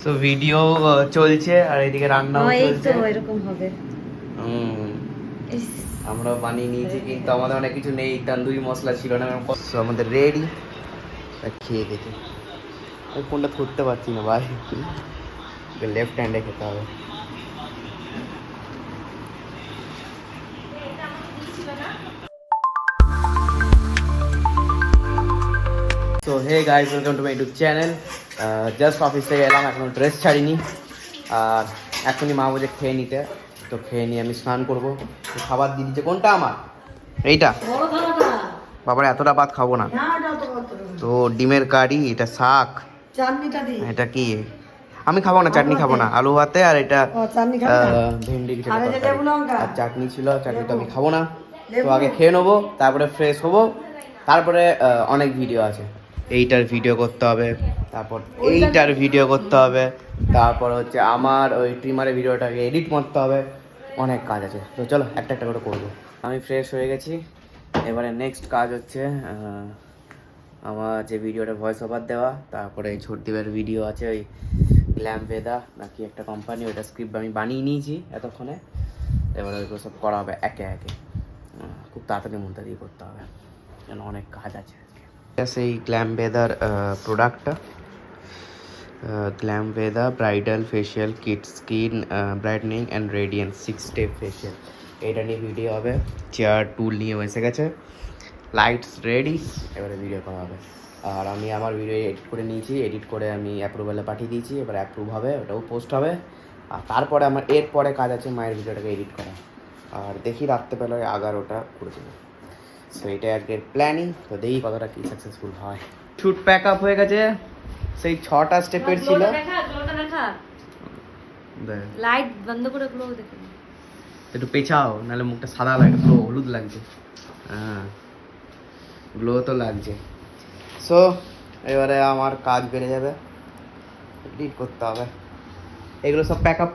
তো ভিডিও চলছে আর এদিকে রান্নাও চলছে। এরকম হবে। আমরা বানিয়ে নিয়েছি কিন্তু আমাদের অনেক কিছু নেই, তন্দুরি মশলা ছিল না, আমাদের রেডি। খেয়ে দেখি, আমি ফোনটা ধরতে পারছি না ভাই, লেফট হ্যান্ডে খেতে হবে। তো hey guys, welcome to my YouTube channel. Just office থেকে এলাম, এখনো ড্রেস ছাড়িনি, আর এখনই মা বলে খেয়ে নিতে। তো খেয়ে নিয়ে আমি স্নান করবো। তো খাবার দিয়ে দিচ্ছে, কোনটা আমার এইটা, বাবার এতটা ভাত খাবো না। তো ডিমের কারি, এটা শাক, এটা কি আমি খাবো না, চাটনি খাবো না, আলু ভাতে, আর এটা ভেন্ডি কিছু আর চাটনি ছিল, চাটনি তো আমি খাবো না। তো আগে খেয়ে নেবো, তারপরে ফ্রেশ হবো, তারপরে অনেক ভিডিও আছে, এইটার ভিডিও করতে হবে, তারপর এইটার ভিডিও করতে হবে, তারপর হচ্ছে আমার ওই ট্রিমারের ভিডিওটাকে এডিট করতে হবে, অনেক কাজ আছে। তো চলো একটা একটা করে করবো। আমি ফ্রেশ হয়ে গেছি, এবারে নেক্সট কাজ হচ্ছে আমার যে ভিডিওটা ভয়েস ওভার দেওয়া, তারপরে ছোটদেবের ভিডিও আছে ওই গ্ল্যাম ভেদা নাকি একটা কোম্পানি, ওইটা স্ক্রিপ্ট আমি বানিয়ে নিয়েছি এতক্ষণে। এবারে ওইগুলো সব করা হবে একে একে, খুব তাড়াতাড়ির মধ্যে দিয়ে করতে হবে, কেন অনেক কাজ আছে আজকে। সেই গ্ল্যাম ভেদার প্রোডাক্টটা, গ্ল্যাম ভেদা bridal facial kit, skin brightening and radiance 6 step facial, এইটা নিয়ে ভিডিও হবে। চেয়ার টুল নিয়ে এসে গেছে, লাইটস রেডি, এবারে ভিডিও করা হবে। আর আমি আমার ভিডিও এডিট করে নিয়েছি, এডিট করে আমি অ্যাপ্রুভালে পাঠিয়ে দিয়েছি, এবার অ্যাপ্রুভ হবে, ওটাও পোস্ট হবে। আর তারপরে আমার এরপরে কাজ আছে মায়ের ভিডিওটাকে এডিট করা, আর দেখি রাত্রেবেলায় 11টা করে দেবো। সো এটাই আজকের প্ল্যানিং। তো দেখি কতটা কি সাকসেসফুল হয়। শুট প্যাক আপ হয়ে গেছে, সেই 6টা স্টেপের ছিল। লাইট বন্ধ করে গ্লো দেখুন, একটু পেছাও, নাহলে মুখটা সাদা লাগে, পুরো হলুদ লাগছে। হ্যাঁ, গ্লো তো লাগছে। সো এবারে আমার কাজ বেড়ে যাবে, এডিট করতে হবে, এগুলো সব প্যাক আপ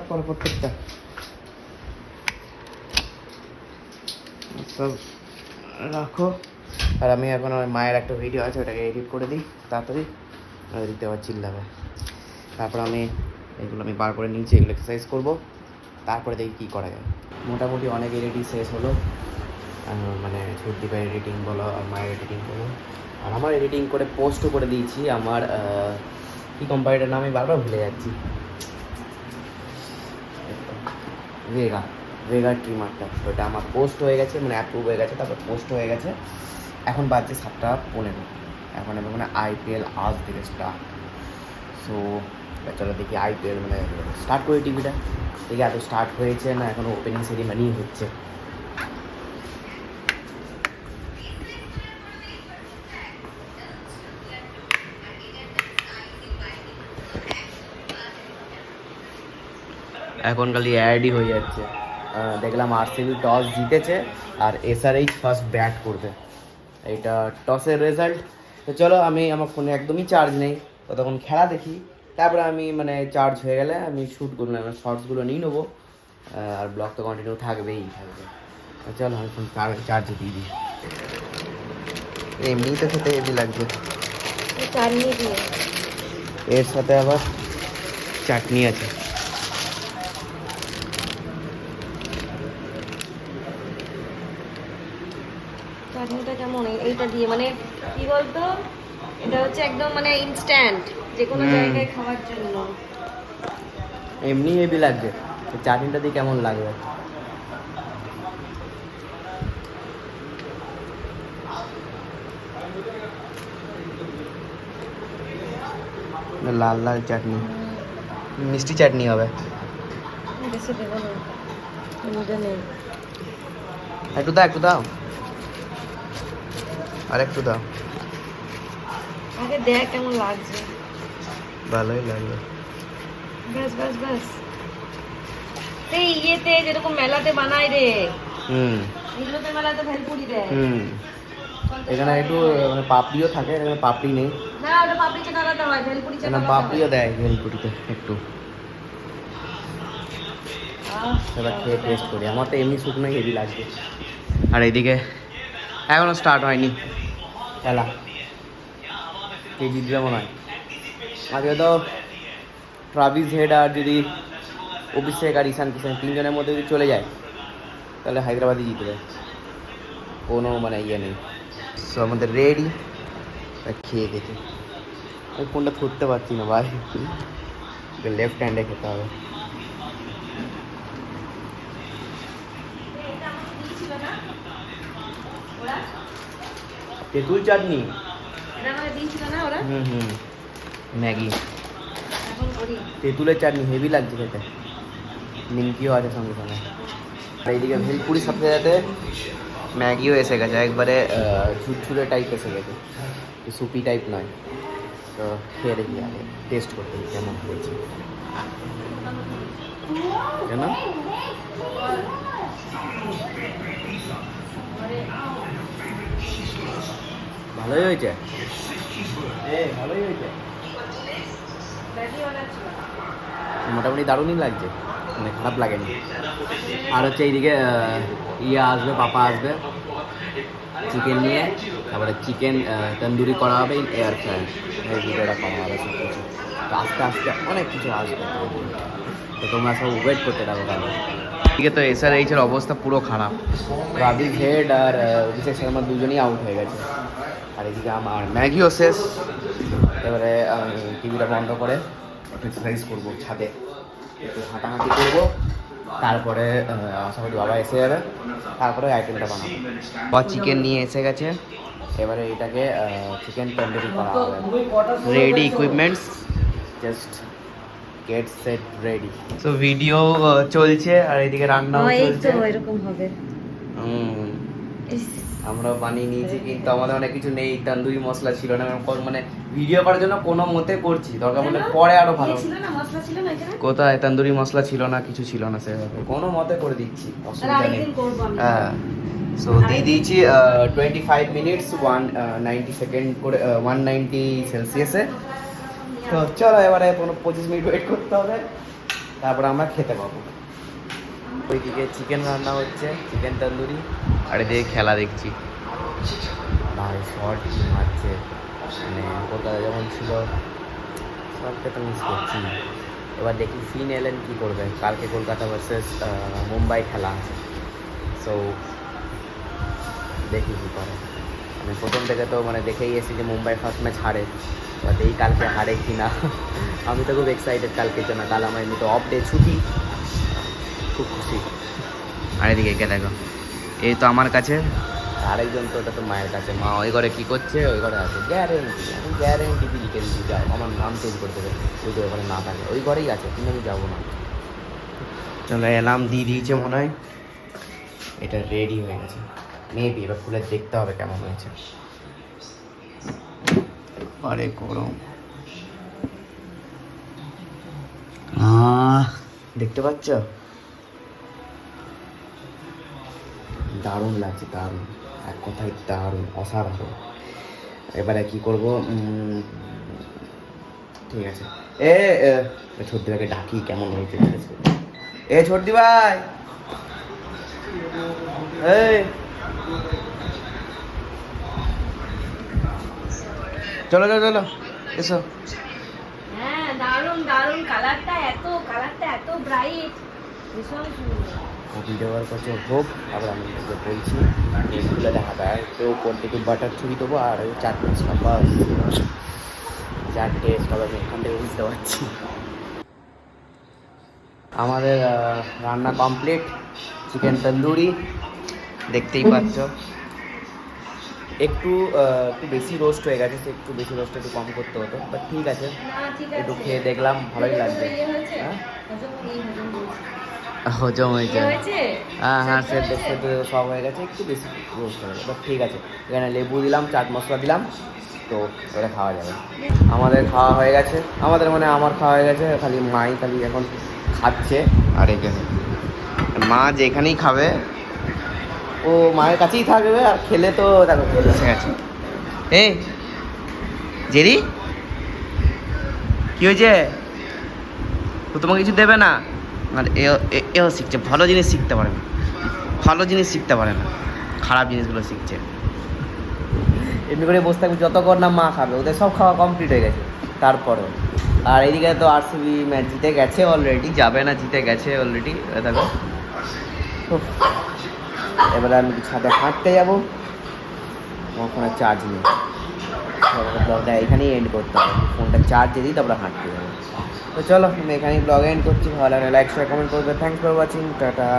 করো প্রত্যেকটা, সব রাখো। আর আমি এখন আমার মায়ের একটা ভিডিও আছে, ওটাকে এডিট করে দিই তাড়াতাড়ি, দিতে আবার চিল্লাবে। তারপর আমি এগুলো আমি বার করে নিয়েছি, এগুলো এক্সারসাইজ করবো, তারপরে দেখি কী করা যায়। মোটামুটি অনেক এডিটিং শেষ হলো, মানে সুদীপের এডিটিং বলো আর মায়ের এডিটিং বলো, আর আমার এডিটিং করে পোস্টও করে দিয়েছি। আমার কী কোম্পানিটার নাম আমি বারবার ভুলে যাচ্ছি, ভেগা ট্রিমারটা, ওটা আমার পোস্ট হয়ে গেছে, মানে অ্যাপ্রুভ হয়ে গেছে, তারপর পোস্ট হয়ে গেছে। এখন বাজছে 7:15, এখন আমি মানে IPL আজ থেকে স্টার্ট। সো চলো দেখি IPL মানে স্টার্ট করে টিভিটা দেখি, এত স্টার্ট হয়েছে না এখনও ওপেনিং সেরিমানি হচ্ছে। এখন খালি অ্যাডই হয়ে যাচ্ছে। দেখলাম RCB টস জিতেছে আর SRH ফার্স্ট ব্যাট করবে, এইটা টসের রেজাল্ট। তো চলো, আমি আমার ফোনে একদমই চার্জ নেই, তো তখন খেলা দেখি, তারপরে আমি মানে চার্জ হয়ে গেলে আমি শ্যুটগুলো শর্টসগুলো নিয়ে নেবো, আর ব্লগ তো কন্টিনিউ থাকবে। চলো আমি ফোন চার্জে দিয়ে দিই, এমনিই তো খেতে হেভি লাগবে, এর সাথে আবার চাটনি আছে। চাটনিটা কেমন এইটা দিয়ে, মানে কি বলতো, এটা হচ্ছে একদম মানে ইনস্ট্যান্ট, যে কোনো জায়গায় খাওয়ার জন্য। এমনি হেভি লাগছে, চাটনিটা দিয়ে কেমন লাগবে। লাল লাল চাটনি, মিষ্টি চাটনি হবে। বেশি দেবো না, মজা নেই। একটু দাও আর একটু দাও, আগে দেখ কেমন লাগছে। ভালোই লাগবে। বাস সেই ইয়েতে যেরকম মেলাতে বানায় রে, এগুলোতে মেলাতে ভেলপুরি দেয়। এখানে একটু মানে পাপড়িও থাকে, এখানে পাপড়ি নেই না, ওটা পাপড়ি চাট আলাদা হয়, ভেলপুরি চাট আলাদা হয়। পাপড়িও দেয় ভেলপুরিতে একটু। এবার খেয়ে টেস্ট করি, আমার তো এমনি শুকনোই হেভি লাগছে। আর এইদিকে এখনো স্টার্ট হয়নি খেলা, কে জিতবে মনে হয়। আজকে তো ট্রাভিস হেড আর যদি অভিষেক আর ঈশান কিষান তিনজনের মধ্যে যদি চলে যায় তাহলে হায়দ্রাবাদই জিতবে, কোনো মানে ইয়ে নেই। সো আমাদের রেডি, খেয়ে দেখি। আমি ফোনটা ধরতে পারছি না ভাই, লেফট হ্যান্ডে খেতে হবে। তেঁতুল চাটনি, ম্যাগি, তেঁতুলের চাটনি হেভি লাগছে খেতে, নিমকিও আছে সঙ্গে সঙ্গে। আর এইদিকে ভেলপুরি সাথে সাথে ম্যাগিও এসে গেছে, একবারে ঝুরঝুরে টাইপ এসে গেছে, সুপি টাইপ নয়। তো খেয়ে দেখি, আগে টেস্ট করতে কেমন হয়েছে। কেন ভালোই হয়েছে, ভালোই হয়েছে, মোটামুটি দারুণই লাগছে, মানে খারাপ লাগেনি। আর হচ্ছে এইদিকে ইয়ে আসবে, পাপা আসবে চিকেন নিয়ে, তারপরে চিকেন তন্দুরি করা হবে, এয়ার ফ্রাই ভিডিওটা করা হবে, সব কিছু। তো আস্তে আস্তে অনেক কিছু আসবে, তো তোমরা সব ওয়েট করতে থাকো। তাহলে ঠিক তো SRH-এর অবস্থা পুরো খারাপ, ট্রাভিস হেড আর অভিষেক শর্মা দুজনেই আউট হয়ে গেছে। আর এদিকে আমার ম্যাগিও শেষ। এবারে টিভিটা বন্ধ করে এক্সারসাইজ করবো, ছাদে একটু হাঁটাহাঁটি করবো, তারপরে আশা করি বাবা এসে যাবে, তারপরে আইটেমটা বানাবো। বা চিকেন নিয়ে এসে গেছে, এবারে এটাকে চিকেন তন্দুরি করা হবে। Ready equipments, just get set ready. So video চলছে আর এদিকে রান্নাও চলছে। এরকম হবে। আমরা বানিয়ে নিয়েছি, কিন্তু আমাদের অনেক কিছু নেই, তন্দুরি মশলা ছিল না, মানে ভিডিও করার জন্য কোনো মতে করছি, দরকার পড়লে পরে আরো ভালো। কোথায় তন্দুরি মশলা ছিল না, কিছু ছিল না, সেভাবে কোনো মতে করে দিচ্ছি, অসুবিধা নেই। হ্যাঁ, সো দিয়ে দিয়েছি 25 মিনিটস 190 সেকেন্ড করে, 190 সেলসিয়াসে। তো চলো এবারে 25 মিনিট ওয়েট করতে হবে, তারপরে আমরা খেতে পাবো। ওইদিকে চিকেন রান্না হচ্ছে, চিকেন তন্দুরি, আর এদিকে খেলা দেখছি। ভাই শর্ট মারছে, মানে কলকাতা যখন ছিল শর্টকে তো মিস করছি। এবার দেখি ফিন এলেন কী করবে, কালকে কলকাতা ভার্সেস মুম্বাই খেলা আছে। সো দেখি কী করে। আমি প্রথম থেকে তো মানে দেখেই এসেছি যে মুম্বাই ফার্স্ট ম্যাচ হারে, বাট এই কালকে হারে কি না। আমি তো খুব এক্সাইটেড কালকের জন্য, কাল আমার এমনি তো অফ ডে, ছুটি, খুব খুশি। আর এদিকে কে দেখো, এই তো আমার কাছে, আরেকজন তো ওটা তো মায়ের কাছে। মা ওই ঘরে কী করছে, ওই ঘরে আছে, গ্যারেন্টি, আমি গ্যারেন্টি দিয়ে লিখে দিচ্ছি, যাও আমার নাম চেঞ্জ করে দেবে যদি ওই ঘরে না থাকে, ওই ঘরেই আছে, কিন্তু আমি যাবো না। চলো অ্যালার্ম দিয়ে দিয়েছে মনে হয়, এটা রেডি হয়ে গেছে মেবি, এবার খুলে দেখতে হবে কেমন হয়েছে। আরে গরম, দেখতে পাচ্ছ, দারুণ লাগছে, দারুণ, এক কথায় দারুণ, অসাধারণ। এবারে কি করব, ঠিক আছে, ছোটদি ভাইকে ডাকি কেমন হয়েছে। এ ছোটদি ভাই, চলো চলো চলো এসো। হ্যাঁ দারুণ দারুণ, কালারটা এত ব্রাইট, ভীষণ সুন্দর। ভিডিও বার করছে হোক, আবার আমি বলছি এগুলো দেখাতে হয়, তো কোনটা একটু বাটার ছুরি দেবো আর চারটে বাস, চারটে সব আমি এখান থেকে বুঝতে পারছি। আমাদের রান্না কমপ্লিট, চিকেন তন্দুরি দেখতেই পাচ্ছ। একটু বেশি রোস্ট হয়ে গেছে, তো একটু বেশি রোস্ট একটু কম করতে হতো, বাট ঠিক আছে, একটু খেয়ে দেখলাম, ভালোই লাগছে। হজম হয়েছে, হ্যাঁ হ্যাঁ, সেদ্ধ সব হয়ে গেছে, একটু বেশি রোস্ট হয়ে গেছে, বাট ঠিক আছে। এখানে লেবু দিলাম, চাট মশলা দিলাম, তো এটা খাওয়া যাবে। আমাদের খাওয়া হয়ে গেছে, আমাদের মানে আমার খাওয়া হয়ে গেছে, খালি মাই খালি এখন খাচ্ছে। আর এখানে মা যেখানেই খাবে ও মায়ের কাছেই থাকবে, আর খেলে তো দেখো এসে গেছে। এই জেরি কি হয়েছে, ও তোমাকে কিছু দেবে না? আর এও শিখছে, ভালো জিনিস শিখতে পারে না, ভালো জিনিস শিখতে পারে না, খারাপ জিনিসগুলো শিখছে। এমনি করে বসে থাকবে যতক্ষণ না মা খাবে, ওদের সব খাওয়া কমপ্লিট হয়ে গেছে, তারপরে আর এদিকে তো আরসিবি ম্যাচ জিতে গেছে অলরেডি, যাবে না, জিতে গেছে অলরেডি। দেখো এবারে আমি ছাদে হাঁটতে যাবো, আমার ফোনে চার্জ নেই, ব্লগটা এখানেই এন্ড করতে হবে, ফোনটা চার্জে দিই তারপরে হাঁটতে যাবো। তো চলো আমি এখানেই ব্লগ এন্ড করছি, ভালো লাগলে লাইক শেয়ার কমেন্ট করবে। Thanks for watching, tata.